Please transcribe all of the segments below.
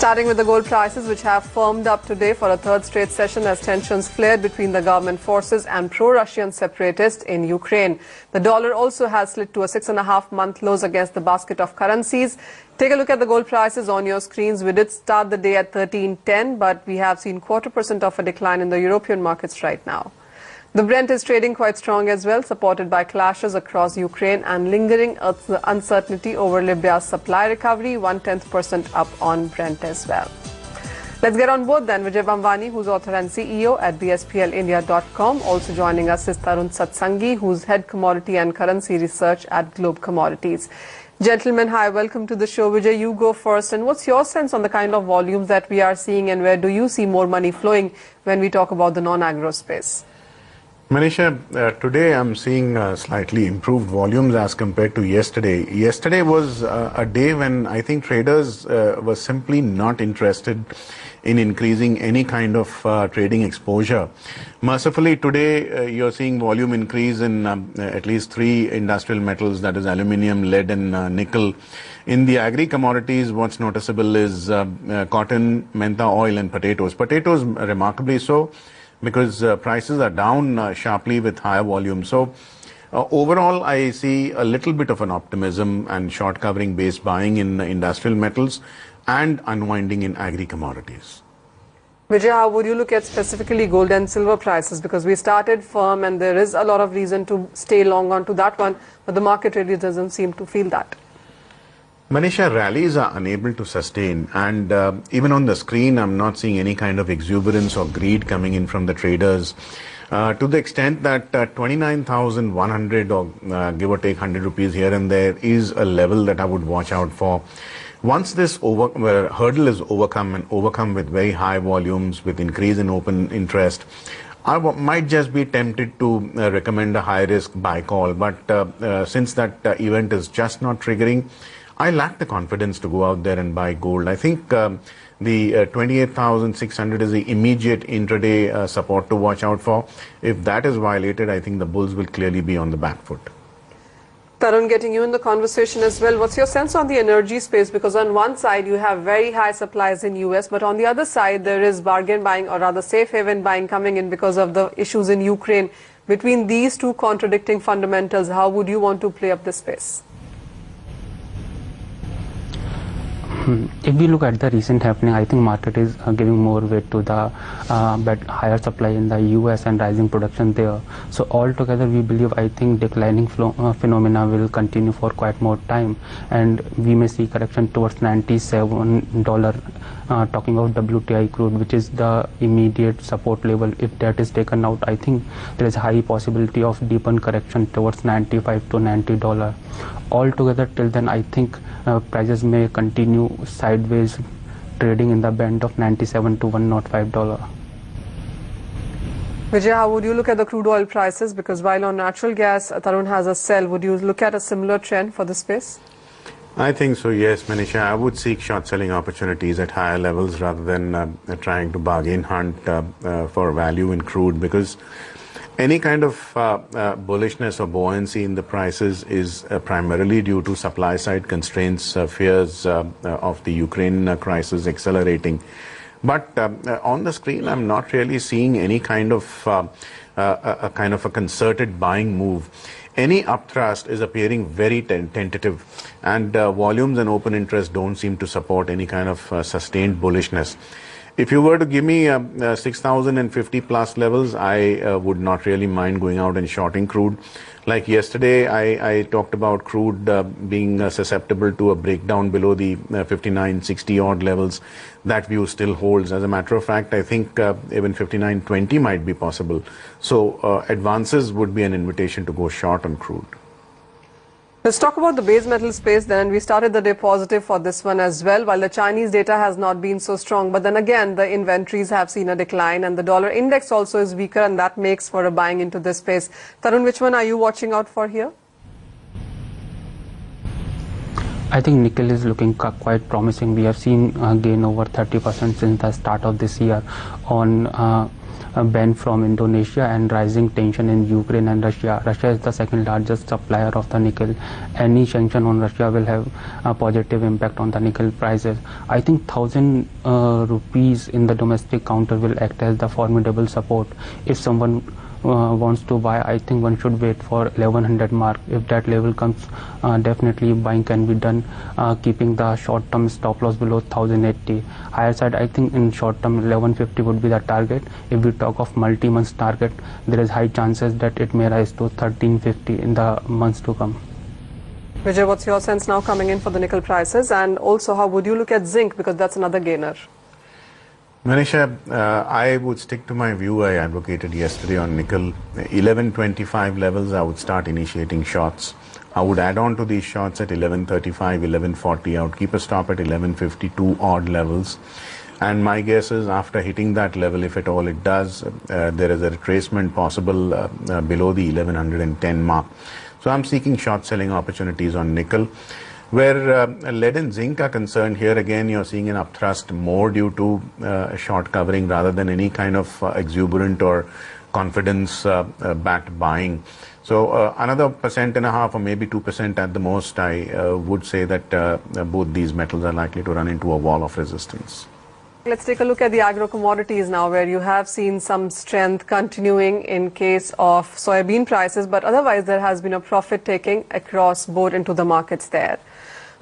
Starting with the gold prices, which have firmed up today for a third straight session as tensions flared between the government forces and pro-Russian separatists in Ukraine. The dollar also has slid to a 6.5-month lows against the basket of currencies. Take a look at the gold prices on your screens. We did start the day at 13.10, but we have seen 0.25% of a decline in the European markets right now. The Brent is trading quite strong as well, supported by clashes across Ukraine and lingering uncertainty over Libya's supply recovery, 0.1% up on Brent as well. Let's get on board then. Vijay Bamwani, who's author and CEO at bsplindia.com. Also joining us is Tarun Satsangi, who's head commodity and currency research at Globe Commodities. Gentlemen, hi, welcome to the show. Vijay, you go first. And what's your sense on the kind of volumes that we are seeing, and where do you see more money flowing when we talk about the non-agro space? Manisha, today I'm seeing slightly improved volumes as compared to yesterday. Yesterday was a day when I think traders were simply not interested in increasing any kind of trading exposure. Mercifully, today you're seeing volume increase in at least three industrial metals, that is aluminium, lead and nickel. In the agri-commodities, what's noticeable is cotton, mentha oil and potatoes. Potatoes remarkably so, because prices are down sharply with higher volume. So overall, I see a little bit of an optimism and short covering based buying in industrial metals and unwinding in agri-commodities. Vijay, how would you look at specifically gold and silver prices? Because we started firm and there is a lot of reason to stay long on to that one, but the market really doesn't seem to feel that. Manisha, rallies are unable to sustain, and even on the screen I'm not seeing any kind of exuberance or greed coming in from the traders to the extent that 29,100 or give or take 100 rupees here and there is a level that I would watch out for. Once this hurdle is overcome and overcome with very high volumes, with increase in open interest, I might just be tempted to recommend a high risk buy call, but since that event is just not triggering, I lack the confidence to go out there and buy gold. I think the 28,600 is the immediate intraday support to watch out for. If that is violated, I think the bulls will clearly be on the back foot. Tarun, getting you in the conversation as well, what's your sense on the energy space? Because on one side you have very high supplies in US, but on the other side there is bargain buying, or rather safe haven buying, coming in because of the issues in Ukraine. Between these two contradicting fundamentals, how would you want to play up this space? If we look at the recent happening, I think market is giving more weight to the higher supply in the US and rising production there. So altogether, we believe, I think declining phenomena will continue for quite more time, and we may see correction towards $97, talking about WTI crude, which is the immediate support level. If that is taken out, I think there is a high possibility of deepen correction towards $95 to $90. Altogether, till then, I think prices may continue sideways, trading in the band of $97 to $105. Vijay, how would you look at the crude oil prices? Because while on natural gas, Tarun has a sell, would you look at a similar trend for the space? I think so, yes, Manisha. I would seek short selling opportunities at higher levels rather than trying to bargain hunt for value in crude, because any kind of bullishness or buoyancy in the prices is primarily due to supply side constraints, fears of the Ukraine crisis accelerating. But on the screen, I'm not really seeing any kind of a concerted buying move. Any upthrust is appearing very tentative, and volumes and open interest don't seem to support any kind of sustained bullishness. If you were to give me 6,050 plus levels, I would not really mind going out and shorting crude. Like yesterday, I talked about crude being susceptible to a breakdown below the 59.60 odd levels. That view still holds. As a matter of fact, I think even 59.20 might be possible. So advances would be an invitation to go short on crude. Let's talk about the base metal space then. We started the day positive for this one as well, while the Chinese data has not been so strong. But then again, the inventories have seen a decline, and the dollar index also is weaker, and that makes for a buying into this space. Tarun, which one are you watching out for here? I think nickel is looking quite promising. We have seen a gain over 30% since the start of this year on ban from Indonesia and rising tension in Ukraine and Russia. Russia is the second largest supplier of the nickel. Any sanction on Russia will have a positive impact on the nickel prices. I think 1,000 rupees in the domestic counter will act as the formidable support. If someone wants to buy, I think one should wait for 1100 mark. If that level comes, definitely buying can be done, keeping the short term stop loss below 1080. Higher side, I think in short term 1150 would be the target. If we talk of multi-month target, there is high chances that it may rise to 1350 in the months to come. Vijay, what's your sense now coming in for the nickel prices, and also how would you look at zinc, because that's another gainer? Manisha, I would stick to my view I advocated yesterday on nickel. 1125 levels, I would start initiating shots. I would add on to these shots at 1135, 1140. I would keep a stop at 1152 odd levels. And my guess is after hitting that level, if at all it does, there is a retracement possible below the 1110 mark. So I'm seeking short selling opportunities on nickel. Where lead and zinc are concerned, here again you're seeing an upthrust more due to short covering rather than any kind of exuberant or confidence backed buying. So another 1.5% or maybe 2% at the most, I would say that both these metals are likely to run into a wall of resistance. Let's take a look at the agro commodities now, where you have seen some strength continuing in case of soybean prices, but otherwise there has been a profit taking across board into the markets there.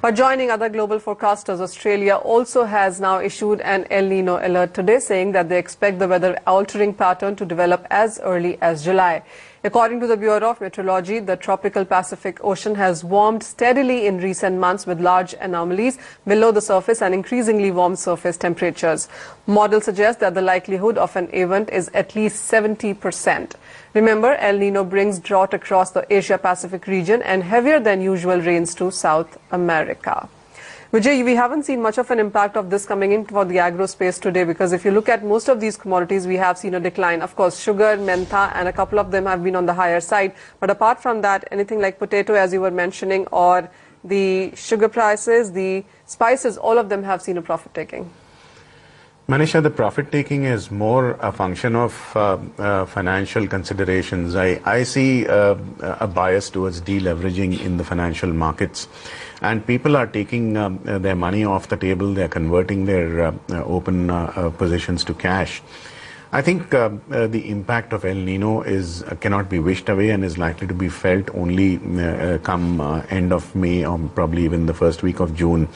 But joining other global forecasters, Australia also has now issued an El Nino alert today, saying that they expect the weather altering pattern to develop as early as July. According to the Bureau of Meteorology, the tropical Pacific Ocean has warmed steadily in recent months with large anomalies below the surface and increasingly warm surface temperatures. Models suggest that the likelihood of an event is at least 70%. Remember, El Nino brings drought across the Asia-Pacific region and heavier than usual rains to South America. Vijay, we haven't seen much of an impact of this coming in for the agro space today, because if you look at most of these commodities, we have seen a decline. Of course, sugar, mentha, and a couple of them have been on the higher side. But apart from that, anything like potato, as you were mentioning, or the sugar prices, the spices, all of them have seen a profit taking. Manisha, the profit taking is more a function of financial considerations. I see a bias towards deleveraging in the financial markets, and people are taking their money off the table. They're converting their open positions to cash. I think the impact of El Nino cannot be wished away and is likely to be felt only come end of May or probably even the first week of June.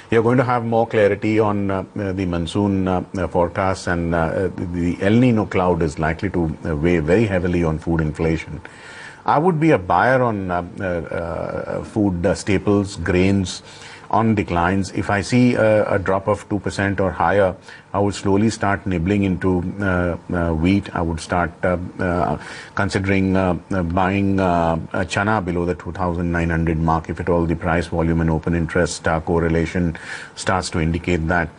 You're going to have more clarity on the monsoon forecasts, and the El Nino cloud is likely to weigh very heavily on food inflation. I would be a buyer on food staples, grains, on declines. If I see a drop of 2% or higher, I would slowly start nibbling into wheat. I would start considering buying chana below the 2,900 mark, if at all the price, volume and open interest correlation starts to indicate that.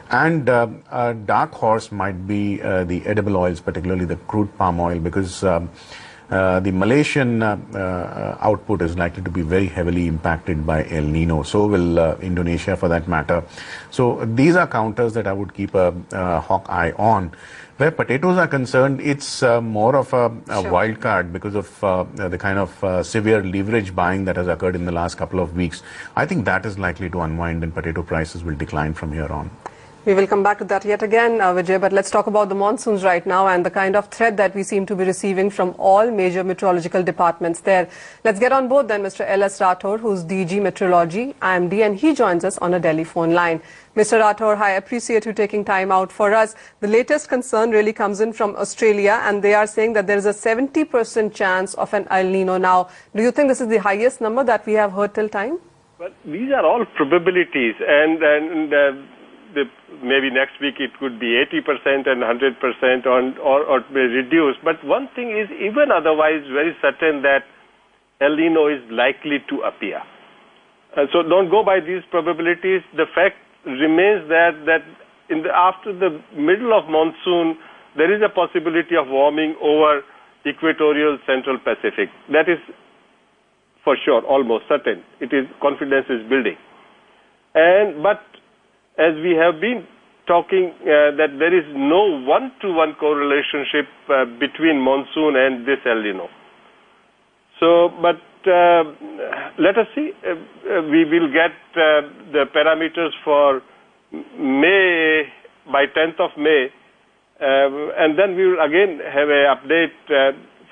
And a dark horse might be the edible oils, particularly the crude palm oil, because the Malaysian output is likely to be very heavily impacted by El Nino. So will Indonesia, for that matter. So these are counters that I would keep a hawk eye on. Where potatoes are concerned, it's more of a wild card because of the kind of severe leverage buying that has occurred in the last couple of weeks. I think that is likely to unwind and potato prices will decline from here on. We will come back to that yet again, Vijay, but let's talk about the monsoons right now and the kind of threat that we seem to be receiving from all major meteorological departments there. Let's get on board then Mr. L.S. Rathore, who's DG Meteorology, IMD, and he joins us on a Delhi phone line. Mr. Rathore, I appreciate you taking time out for us. The latest concern really comes in from Australia, and they are saying that there is a 70% chance of an El Nino now. Do you think this is the highest number that we have heard till time? Well, these are all probabilities, and maybe next week it could be 80% and 100% or may reduce. But one thing is even otherwise very certain that El Nino is likely to appear. So don't go by these probabilities. The fact remains that after the middle of monsoon, there is a possibility of warming over equatorial Central Pacific. That is for sure, almost certain. Confidence is building. But as we have been talking that there is no one-to-one correlation between monsoon and this El Nino. So, but let us see. We will get the parameters for May by 10th of May, and then we will again have an update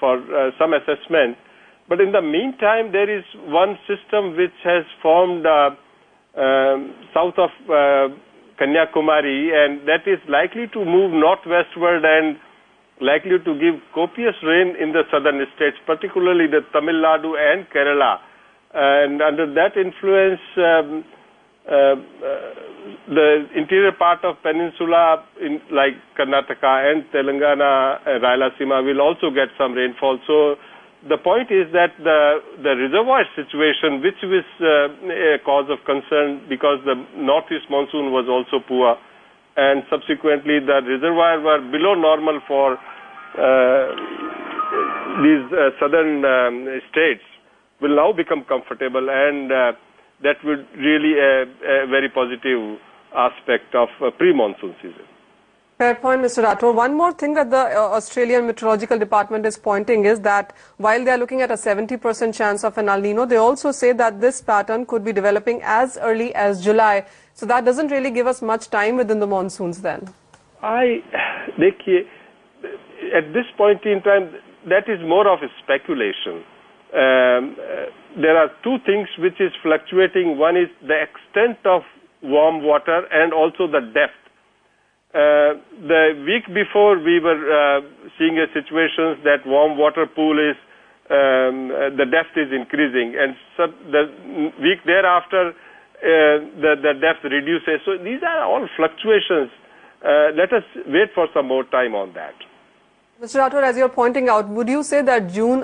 for some assessment. But in the meantime, there is one system which has formed south of Kanyakumari, and that is likely to move northwestward and likely to give copious rain in the southern states, particularly the Tamil Nadu and Kerala. And under that influence, the interior part of peninsula, like Karnataka and Telangana, Rayalaseema, will also get some rainfall. So the point is that the reservoir situation, which was a cause of concern because the northeast monsoon was also poor, and subsequently the reservoir were below normal for these southern states, will now become comfortable, and that would really a very positive aspect of pre-monsoon season. Fair point, Mr. Rathore. One more thing that the Australian Meteorological Department is pointing is that while they are looking at a 70% chance of an El Nino, they also say that this pattern could be developing as early as July. So that doesn't really give us much time within the monsoons then. At this point in time, that is more of a speculation. There are two things which is fluctuating. One is the extent of warm water and also the depth. The week before, we were seeing a situation that warm water pool is, the depth is increasing, and so the week thereafter, the depth reduces. So these are all fluctuations. Let us wait for some more time on that. Mr. Rathore, as you're pointing out, would you say that June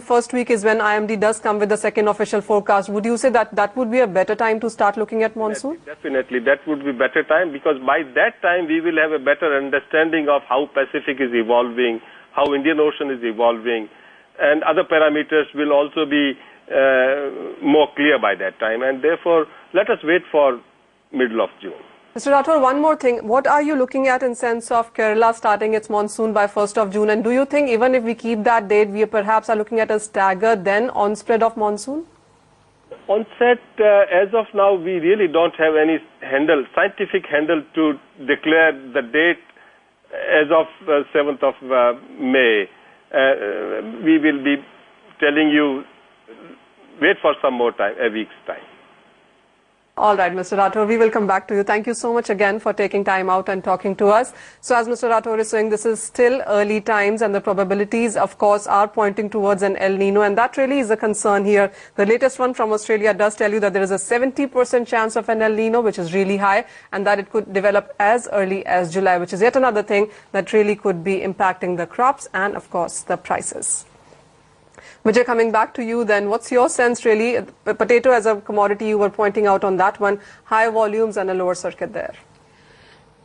first week is when IMD does come with the second official forecast? Would you say that that would be a better time to start looking at monsoon? Definitely, that would be better time, because by that time we will have a better understanding of how Pacific is evolving, how Indian Ocean is evolving, and other parameters will also be more clear by that time. And therefore, let us wait for middle of June. Mr. Rathore, one more thing. What are you looking at in sense of Kerala starting its monsoon by 1st of June? And do you think even if we keep that date, we perhaps are looking at a staggered then on-spread of monsoon? Onset, as of now, we really don't have any scientific handle to declare the date as of 7th of May. We will be telling you, wait for some more time, a week's time. All right, Mr. Rathore, we will come back to you. Thank you so much again for taking time out and talking to us. So as Mr. Rathore is saying, this is still early times, and the probabilities, of course, are pointing towards an El Nino, and that really is a concern here. The latest one from Australia does tell you that there is a 70% chance of an El Nino, which is really high, and that it could develop as early as July, which is yet another thing that really could be impacting the crops and, of course, the prices. Vijay, coming back to you then, what's your sense really? Potato as a commodity, you were pointing out on that one, high volumes and a lower circuit there.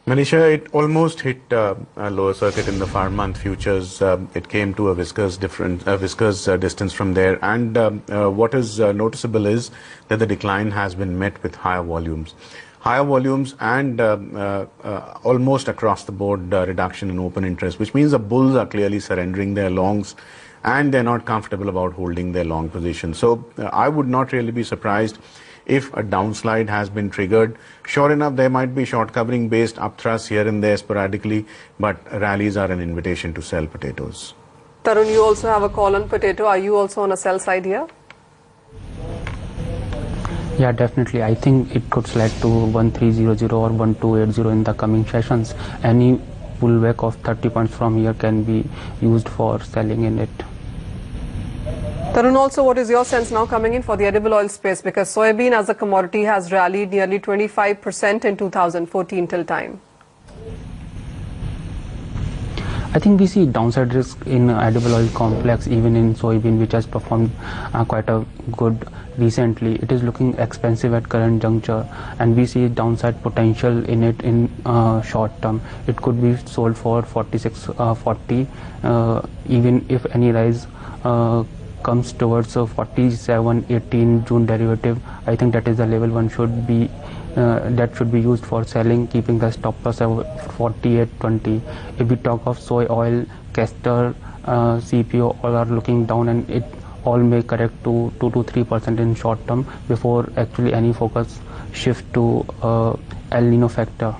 Manisha, it almost hit a lower circuit in the farm-month futures. It came to a viscous distance from there. And what is noticeable is that the decline has been met with higher volumes. Higher volumes and almost across the board reduction in open interest, which means the bulls are clearly surrendering their longs, and they're not comfortable about holding their long position. So I would not really be surprised if a downslide has been triggered. Sure enough, there might be short covering based upthrusts here and there sporadically, but rallies are an invitation to sell potatoes. Tarun, you also have a call on potato. Are you also on a sell side here? Yeah, definitely. I think it could slide to 1300 or 1280 in the coming sessions. Any pullback of 30 points from here can be used for selling in it. Tarun, also, what is your sense now coming in for the edible oil space? Because soybean as a commodity has rallied nearly 25% in 2014 till time. I think we see downside risk in edible oil complex, even in soybean, which has performed quite a good recently. It is looking expensive at current juncture, and we see downside potential in it in short term. It could be sold for 46.40, even if any rise comes towards 47.18 June derivative. I think that is the level one should be that should be used for selling, keeping the stop loss at 48.20. If we talk of soy oil, castor, CPO, all are looking down, and it all may correct to 2 to 3% in short term before actually any focus shift to El Nino factor.